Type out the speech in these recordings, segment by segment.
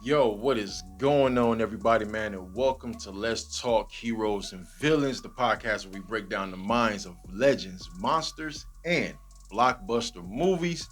Yo, what is going on, everybody, man? And welcome to Let's Talk Heroes and Villains, the podcast where we break down the minds of legends, monsters, and blockbuster movies.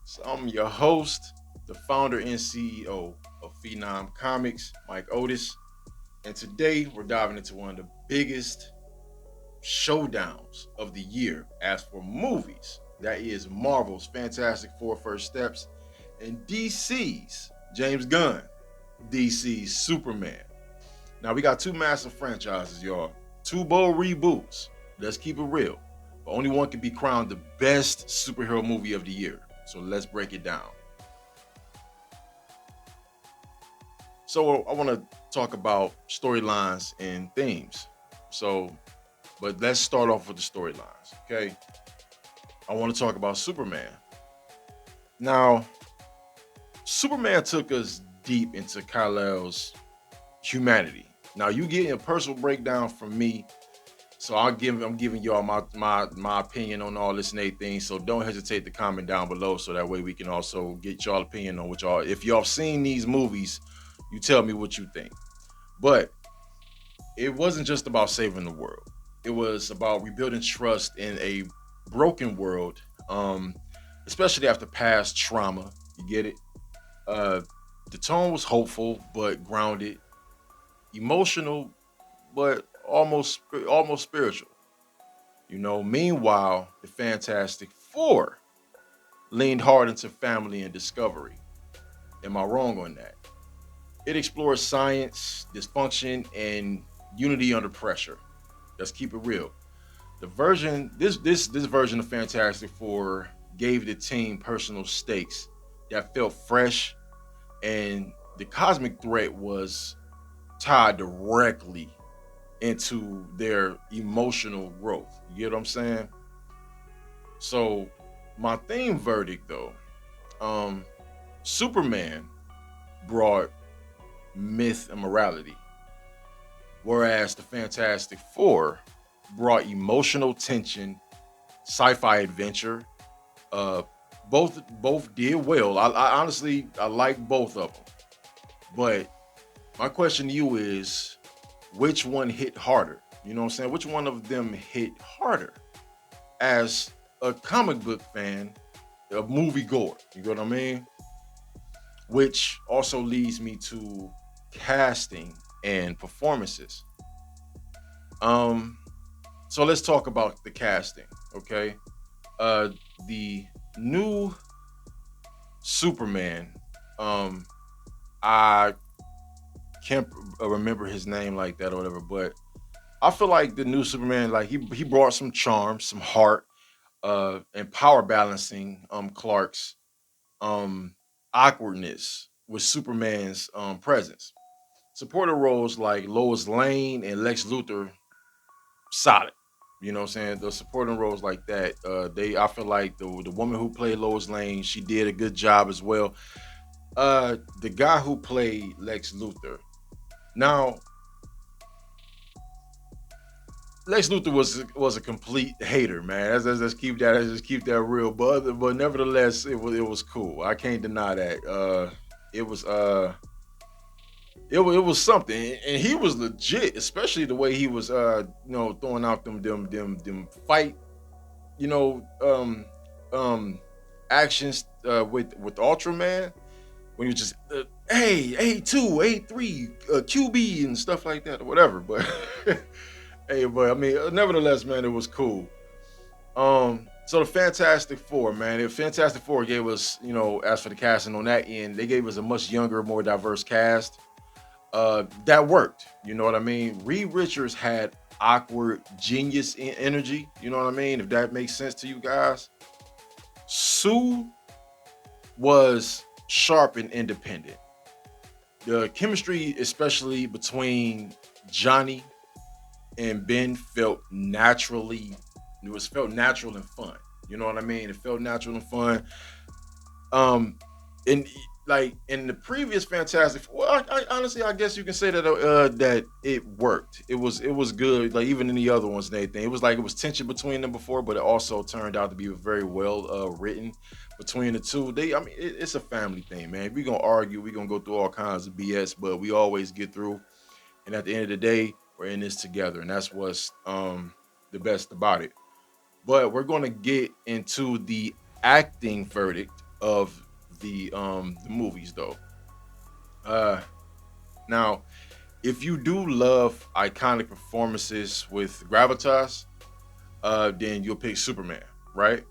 So I'm your host, the founder and CEO of Phenom Comics, Mike Otis. And today we're diving into one of the biggest showdowns of the year as for movies. That is Marvel's Fantastic Four First Steps and DC's James Gunn, DC's Superman. Now we got two massive franchises, y'all. Two bold reboots. Let's keep it real. But only one can be crowned the best superhero movie of the year. So let's break it down. So I want to talk about storylines and themes. But let's start off with the storylines, okay? I want to talk about Superman. Now, Superman took us deep into Kal-El's humanity. Now you get a personal breakdown from me, so I'm giving y'all my opinion on all this and everything. So don't hesitate to comment down below, so that way we can also get y'all opinion on what y'all. If y'all seen these movies, you tell me what you think. But it wasn't just about saving the world. It was about rebuilding trust in a broken world, especially after past trauma. You get it? The tone was hopeful but grounded, emotional but almost spiritual. Meanwhile, the Fantastic Four leaned hard into family and discovery. Am I wrong on that? It explores science, dysfunction, and unity under pressure. Let's keep it real. This version of Fantastic Four gave the team personal stakes that felt fresh, and the cosmic threat was tied directly into their emotional growth. You get what I'm saying? So my theme verdict though, Superman brought myth and morality, whereas the Fantastic Four brought emotional tension, sci-fi adventure. Both did well. I honestly I like both of them. But my question to you is, which one hit harder? You know what I'm saying? Which one of them hit harder? As a comic book fan, a movie goer, you know what I mean? Which also leads me to casting and performances. So let's talk about the casting, okay? The new Superman, I can't remember his name like that or whatever, but I feel like the new Superman, like he brought some charm, some heart, and power balancing Clark's um awkwardness with Superman's presence. Supporter roles like Lois Lane and Lex Luthor, solid. You know what I'm saying? The supporting roles like that, I feel like the woman who played Lois Lane, she did a good job as well. The guy who played Lex Luthor. Now, Lex Luthor was a complete hater, man. Let's keep that real. But nevertheless, it was cool. I can't deny that. It was it was something, and he was legit, especially the way he was throwing out them fight you know actions with Ultraman, when you just hey, A2, A3, QB and stuff like that or whatever. But hey, but I mean, nevertheless, man, it was cool. So the Fantastic Four, man, the Fantastic Four gave us, as for the casting on that end, they gave us a much younger, more diverse cast. That worked. You know what I mean? Reed Richards had awkward genius energy. You know what I mean? If that makes sense to you guys. Sue was sharp and independent. The chemistry, especially between Johnny and Ben, felt natural and fun. You know what I mean? It felt natural and fun. And like in the previous Fantastic, well, I honestly, I guess you can say that that it worked. It was good. Like even in the other ones and everything, it was like it was tension between them before, but it also turned out to be very well written between the two. I mean, it's a family thing, man. If we gonna argue, we gonna go through all kinds of BS, but we always get through. And at the end of the day, we're in this together, and that's what's the best about it. But we're gonna get into the acting verdict of the movies, though. Uh, Now, if you do love iconic performances with gravitas, then you'll pick Superman, right?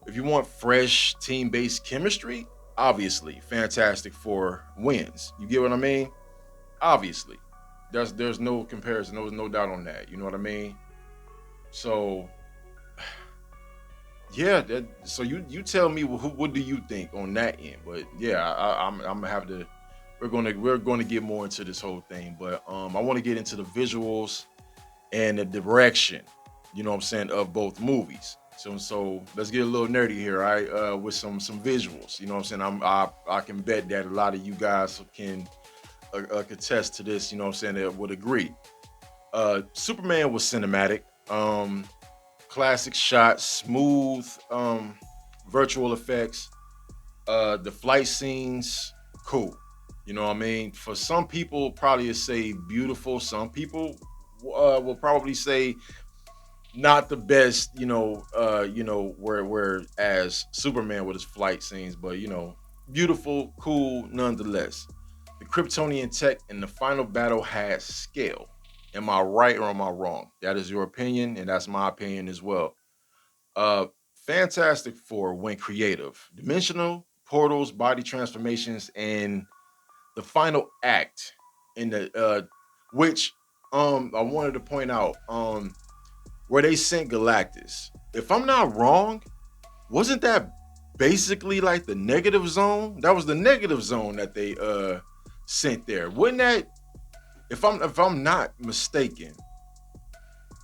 If you want fresh team-based chemistry, obviously, Fantastic Four wins. You get what I mean? Obviously, there's no comparison. There's no doubt on that. You know what I mean? So yeah, so you tell me what do you think on that end? But yeah, I'm gonna have to. We're gonna get more into this whole thing, but I want to get into the visuals and the direction. You know what I'm saying, of both movies. So let's get a little nerdy here, all right? With some visuals. You know what I'm saying? I can bet that a lot of you guys can contest to this. You know what I'm saying? That would agree. Superman was cinematic. Classic shots, smooth virtual effects, the flight scenes, cool. You know what I mean? For some people, probably say beautiful. Some people will probably say not the best. Where as Superman with his flight scenes, but beautiful, cool nonetheless. The Kryptonian tech in the final battle had scale. Am I right or am I wrong? That is your opinion, and that's my opinion as well. Uh, Fantastic Four went creative, dimensional portals, body transformations, and the final act in the which I wanted to point out where they sent Galactus. If I'm not wrong, wasn't that basically like the negative zone? That was the negative zone that they sent there. Wouldn't that, if I'm not mistaken,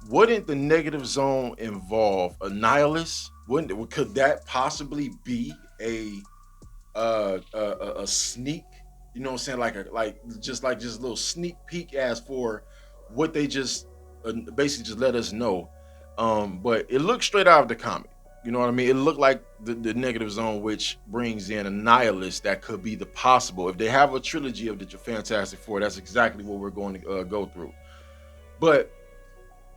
wouldn't the negative zone involve a nihilist? Wouldn't it, could that possibly be a sneak? You know what I'm saying? Like just a little sneak peek as for what they just basically just let us know. But it looked straight out of the comic. You know what I mean? It looked like the negative zone, which brings in a nihilist that could be the possible. If they have a trilogy of the Fantastic Four, that's exactly what we're going to go through. But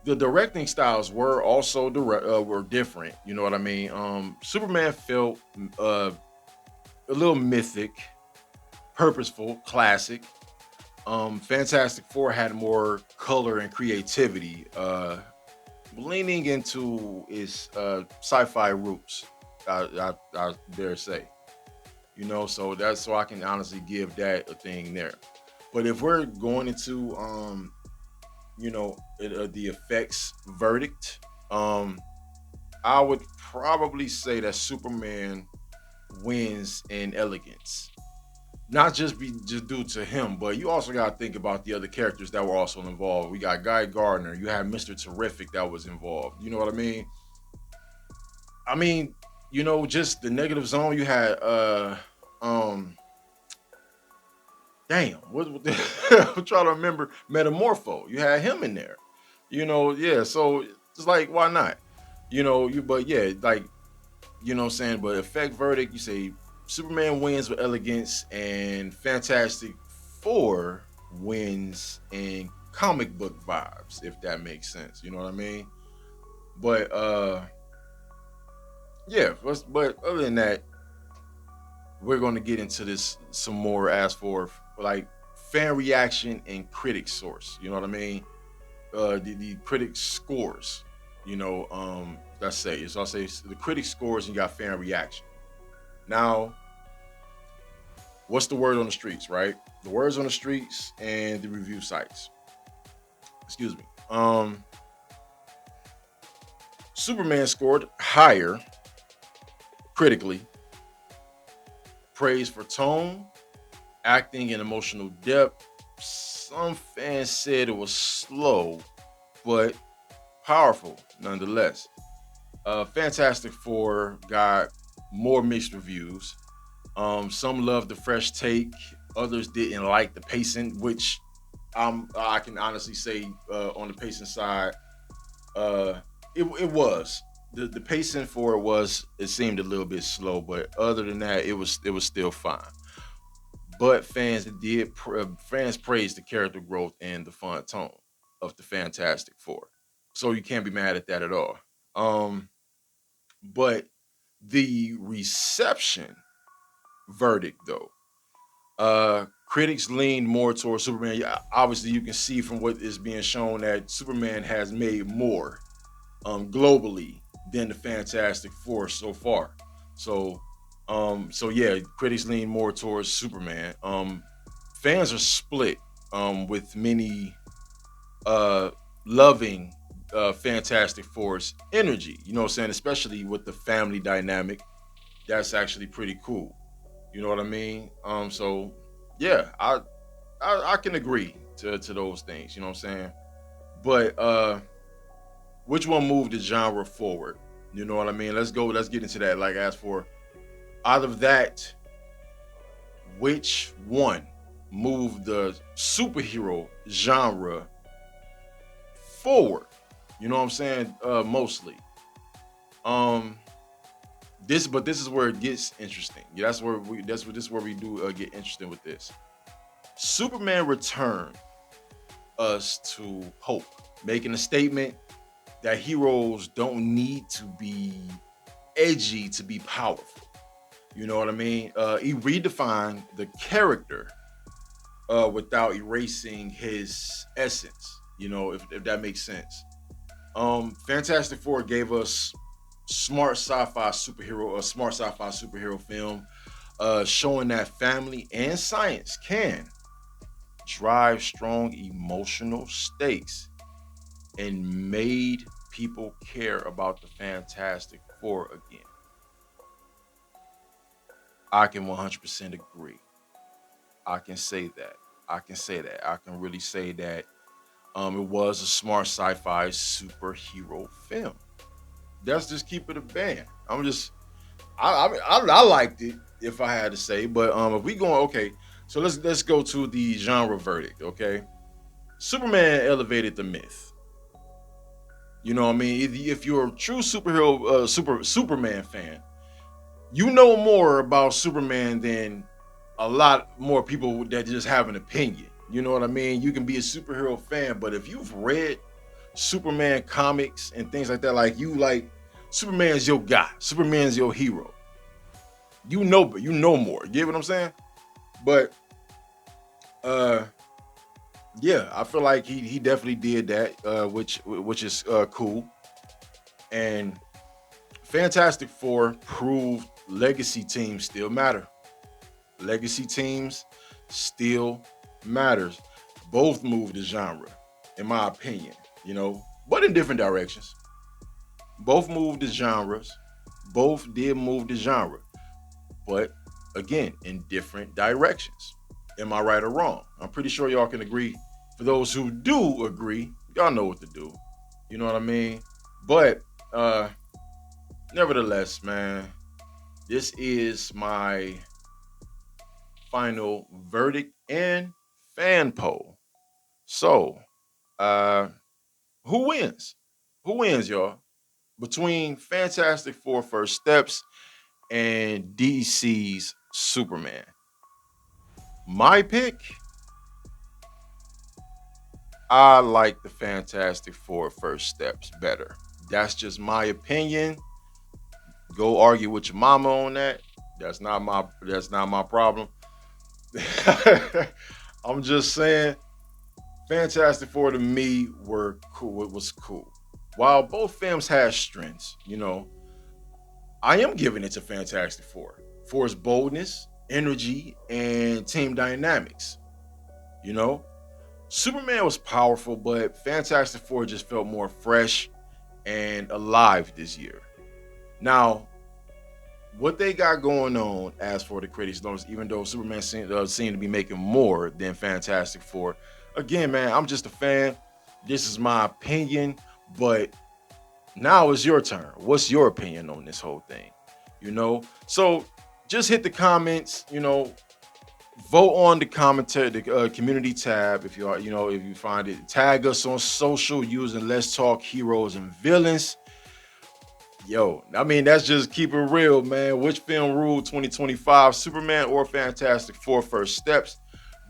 the directing styles were also were different. You know what I mean? Superman felt a little mythic, purposeful, classic. Fantastic Four had more color and creativity, leaning into its sci-fi roots. I dare say, so that's so I can honestly give that a thing there. But if we're going into the effects verdict, I would probably say that Superman wins in elegance. Not just due to him, but you also got to think about the other characters that were also involved. We got Guy Gardner, you had Mr. Terrific that was involved. You know what I mean? I mean, just the negative zone. You had um damn, I'm trying to remember Metamorpho. You had him in there. Yeah. So it's like, why not? But yeah, like, what I'm saying? But effect verdict, you say Superman wins with elegance, and Fantastic Four wins in comic book vibes, if that makes sense. You know what I mean? But yeah, but other than that, we're going to get into this some more as for like fan reaction and critic source. You know what I mean? The critic scores. Let's say so. I'll say the critic scores and you got fan reaction. Now, what's the word on the streets, right? The words on the streets and the review sites. Excuse me. Superman scored higher critically. Praise for tone, acting, and emotional depth. Some fans said it was slow, but powerful nonetheless. Fantastic Four got more mixed reviews. Some loved the fresh take, others didn't like the pacing, which I can honestly say on the pacing side, it was the pacing for it was it seemed a little bit slow, but other than that, it was still fine. But fans praised the character growth and the fun tone of the Fantastic Four, so you can't be mad at that at all. Um, but the reception verdict though, critics lean more towards Superman. Yeah, obviously, you can see from what is being shown that Superman has made more globally than the Fantastic Four so far. So, so yeah, critics lean more towards Superman. Fans are split, with many uh, loving Fantastic Four's energy. You know what I'm saying? Especially with the family dynamic, that's actually pretty cool. You know what I mean? So yeah, I can agree to those things. You know what I'm saying? But which one moved the genre forward? You know what I mean? Let's go. Let's get into that. Like, as for out of that, which one moved the superhero genre forward? You know what I'm saying? Mostly. Um, but this is where it gets interesting. Yeah, this is where we do get interesting with this. Superman returned us to hope, making a statement that heroes don't need to be edgy to be powerful. You know what I mean? He redefined the character without erasing his essence. You know, if that makes sense. Fantastic Four gave us a smart sci-fi superhero film, showing that family and science can drive strong emotional stakes and made people care about the Fantastic Four again. I can 100% agree. I can say that. I can say that. I can really say that it was a smart sci-fi superhero film. Let's just keep it a band. I liked it if I had to say, but if we going okay, so let's go to the genre verdict. Okay, Superman elevated the myth. You know what I mean? If you're a true Superman fan, you know more about Superman than a lot more people that just have an opinion. You know what I mean? You can be a superhero fan, but if you've read Superman comics and things like that, like you like Superman's your guy, Superman's your hero. You know more. You get what I'm saying? But uh yeah, I feel like he definitely did that, which is cool. And Fantastic Four proved legacy teams still matter. Legacy teams still matters. Both move the genre, in my opinion, but in different directions. Both moved the genres. Both did move the genre, but again, in different directions. Am I right or wrong? I'm pretty sure y'all can agree. For those who do agree, y'all know what to do. You know what I mean? But nevertheless, man, this is my final verdict and fan poll. So, uh, who wins? Who wins, y'all? Between Fantastic Four First Steps and DC's Superman. My pick, I like the Fantastic Four First Steps better. That's just my opinion. Go argue with your mama on that. That's not my problem. I'm just saying, Fantastic Four to me were cool. It was cool. While both films had strengths, I am giving it to Fantastic Four for its boldness, energy, and team dynamics. You know, Superman was powerful, but Fantastic Four just felt more fresh and alive this year. Now, what they got going on, as for the critics notice, even though Superman seemed to be making more than Fantastic Four, again, man, I'm just a fan. This is my opinion, but now it's your turn. What's your opinion on this whole thing? So just hit the comments, vote on the commentary, the community tab if you are, if you find it. Tag us on social using Let's Talk Heroes and Villains. Yo, I mean, that's just keep it real, man. Which film ruled 2025, Superman or Fantastic Four First Steps?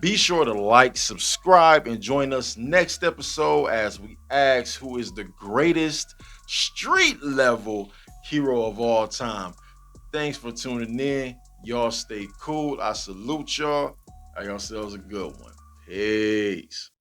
Be sure to like, subscribe, and join us next episode as we ask who is the greatest street level hero of all time. Thanks for tuning in. Y'all stay cool. I salute y'all. Have yourselves a good one. Peace.